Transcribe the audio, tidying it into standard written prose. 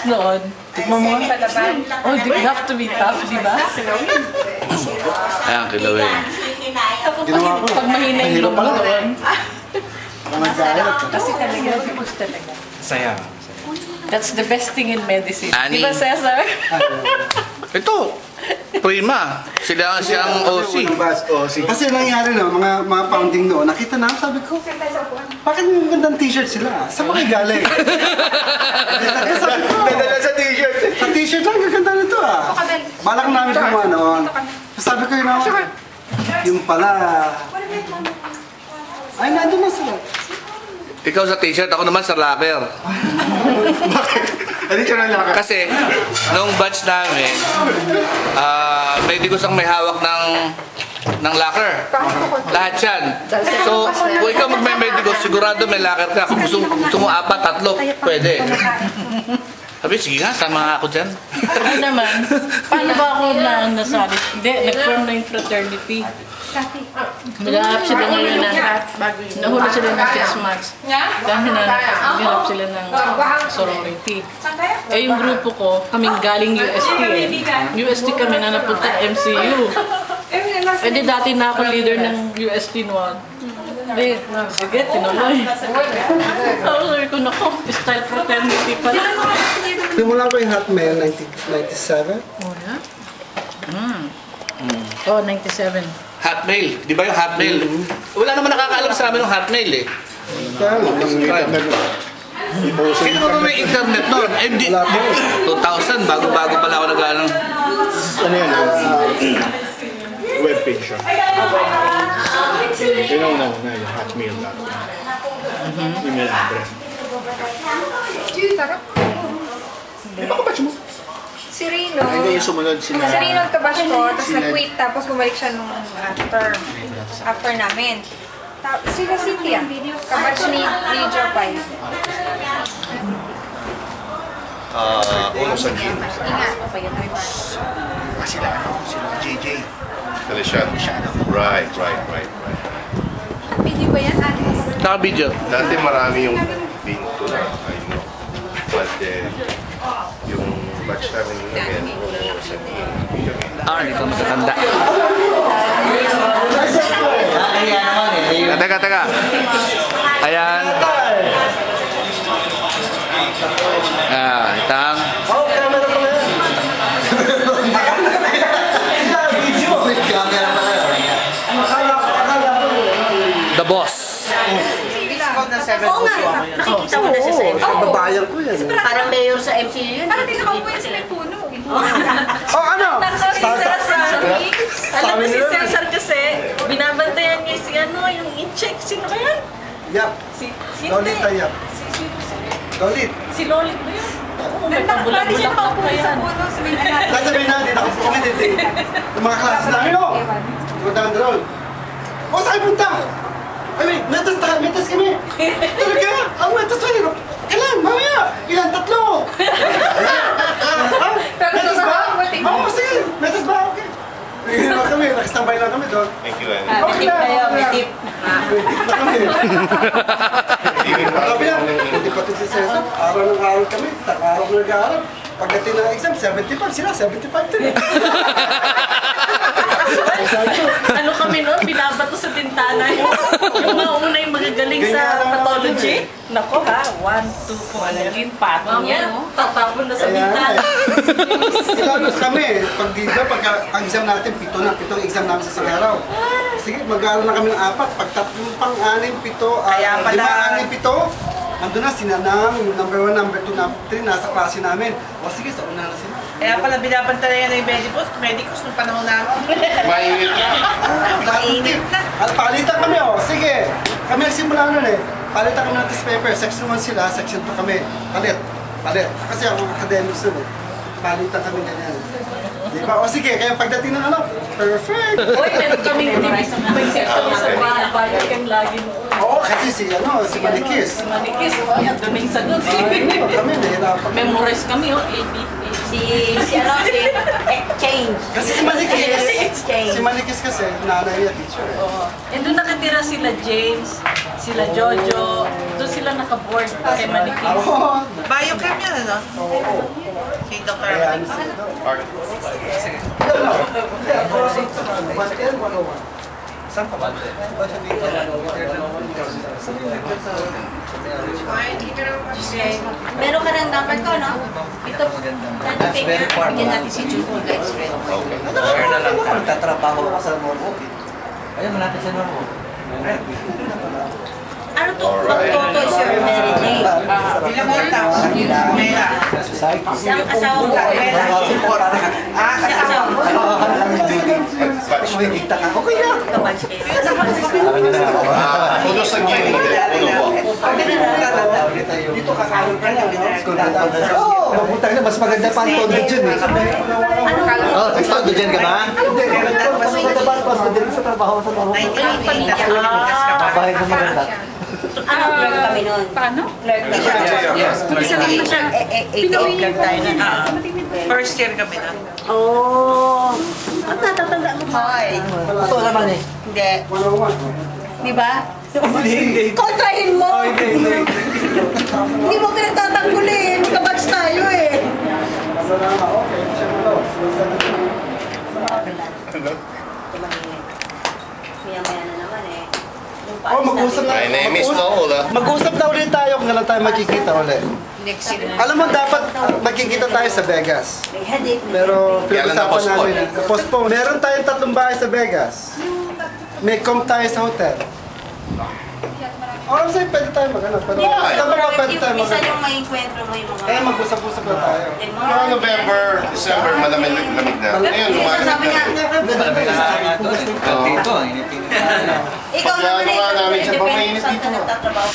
noon. Tikman mo nga. Oh, you have to be tough, di ba? Ayan, kilawin. Pag mahina yung loob mo doon. Kasi talaga. Saya. That's the best thing in medicine. Ani. Di ba, Cesar? Ito, prima. Sila siyang OC. Kasi nangyari no, mga founding noon, nakita na, sabi ko, bakit yung gandang t-shirt sila? Saan ba kayo galing? Sabi ko, Nadala sa t-shirt. sa t-shirt lang, gaganda nito ah. Balak namin kumuha noon. Sabi ko yun naman, yung pala, ay nandun na sila. Ikaw sa t-shirt, ako naman sa locker. Bakit? Ano siya ng lakad? Kasi, nung batch namin, medicos ang may hawak ng locker. Lahat yan. So, kung ikaw magme-medicos, sigurado may locker ka. Kung gusto mo 4, 3, pwede. Sabi, sige nga, sama ako dyan. Ano naman, paano ba ako nasali? Hindi, nag-form na yung fraternity. Nag-aap sila ngayon na nahuli sila ng 6 months. Dahil na nag-aap sila ng sorority. Eh yung grupo ko, kaming galing UST eh. UST kami na napunta MCU. Eh di dati na ako leader ng UST noon. Hindi, sige, tinuloy. Ako sabi ko, naku, style fraternity pala. Simulan ko yung Hotmail, 97. Oh, yeah? Oh, 97. Hotmail. Di ba yung Hotmail? Wala naman nakakaalam sa amin ng Hotmail eh. Kaya lang, yung internet. Sino ba may internet noon? Eh, 2000, bago-bago pala ako nag-ano. Ano yan? Webpage siya. Yun ang una yung hotmail.com. Email address. Di ba kabatch mo? Si Rino. Hindi yung sumunod sila. Si Rino kabatch ko, tapos nag-quit, tapos bumalik siya nung after namin. Sila Cynthia, kabatch ni Jopay. Uno sa gym. Ingat, papayat na rin. Sila JJ. Feliciano. Right. Video ba yan, Alice? Naka-video. Dati marami yung pinto na, I know. But yung batch namin ngayon, sa Ito matatanda. Teka. Ayan. Itang. The boss. Oo nga, nakikita mo na siya sa MCU. Babayan ko yan. Parang mayor sa MCU yun. Parang tinakaupo yan sa may puno. Oh, ano? Alam mo si Cesar kasi, binabantayan niya si yung in-check. Sino ba yan? Yap. Lolita Yap. Lolit. Si Lolit ba yan? Oo, may Nagtakapali siya pabulag-bulag nakaupo pa sa yan. puno sa may anak. Sasabihin natin, nakapo kami dito. Yung mga klase namin, oh. Punta ka doon. Oh, saan punta? Ay, wait, metas kami. Talaga? Ang metas pa rin. Ilan? Mamaya. Ilan? 3. Metas ba? Oo, sige. Metas ba? Okay. Hindi lang kami. Nakistambay lang kami doon. Thank you, Annie. Okay na. May tip na kami. Sabi na, hindi pati si Cesar. Araw ng araw kami. Araw ng nag-aaral. Pagdating ng exam, 75. Sila, 75 din. Ano kami noon, binabato sa bintana yung mauna yung magagaling sa pathology. Nako ha, 1, 2, 4, patong yan. Tatapon na sa bintana. Ilabas kami. Pag dito, pag ang exam natin, 7 exam namin sa isang araw. Sige, mag-aaral na kami ng 4. Pag 3, pang 6, 7, 5, 6, 7, andun na, sinanang, number 1, number 2, number 3, nasa klase namin. O sige, sa una na sila. Kaya pala binabantayan na yung medicos nung panahon namin. Mainit na. Mainit na. At palitan kami, oh. Sige. Kami nagsimula nun eh. Palitan kami ng test paper. Section 1 sila, section 2 kami. Palit. Kasi ako academics nun eh. Palitan kami ganyan. Diba? O sige, kaya pagdating ng ano, perfect. Uy, meron kaming may section sa bayan kang lagi mo. Oo, kasi si Manikis. Manikis, doon yung sagot. Kami, nahirapan. Memorize kami, A, B, A, C. Exchange. Kasi si Manikis kasi, nanay niya teacher eh. Oo. And doon nakatira sila James, sila Jojo. Doon sila nakaboard kay Manikis. Oo. Biochem yan, ano? Kay Dr. Ayan, Alex. Saan ka ba? Meron ka ng number ko, no? Ito, bigyan natin si Jude Lights Red. Share na lang. Magtatrabaho ka sa Norwo. Ayun, malapit sa Norwo. Ano to? Magtoto is your Mary Jane. Ilang morta? Mela. Isang asawa mo. Isang asawa mo. Okay na. Kabatch kayo. Puno sa gini. Puno po. Dito kasama ka na, no? Oo, mabuta na. Mas maganda pa ang todo dyan eh. Oo, todo dyan ka ba? Hindi, mas maganda ba? Mas maganda sa trabaho sa Norwo. 1980. Bahay na maganda. Ano, clerk kami nun? Paano? Clerk na siya. Isa lang na siya. Pinawin lang tayo na. First year kami na. Oh. Ang tatatanda mo. Hoy. Ito naman eh. Hindi. Di ba? Hindi. Kontrahin mo! Hindi. Hindi mo pinagtatanggulin. Kabatch tayo eh. Okay, siya mo daw. Maya-maya na naman eh. Oh, mag-usap na. My name is Noel. Mag-usap na ulit tayo kung kailan tayo magkikita ulit. Next year na. Alam mo, dapat magkikita tayo sa Vegas. May headache. Pero Kailan pinag-usapan na-postpone? namin. Postpone. Meron tayong 3 bahay sa Vegas. May comp tayo sa hotel. Alam sa'yo, pwede tayo mag-ano. Pero saan ba pwede tayo Yung isa mag-ano? yung may encuentro mo yung mga... Eh, mag-usap-usap na tayo. Mga November, December, malamig-lamig na. Ngayon, Sabi niya, Dito, initin. ikaw Pagkano naman nga namin eh, siya, depende pamainit saan dito. ka nagtatrabaho.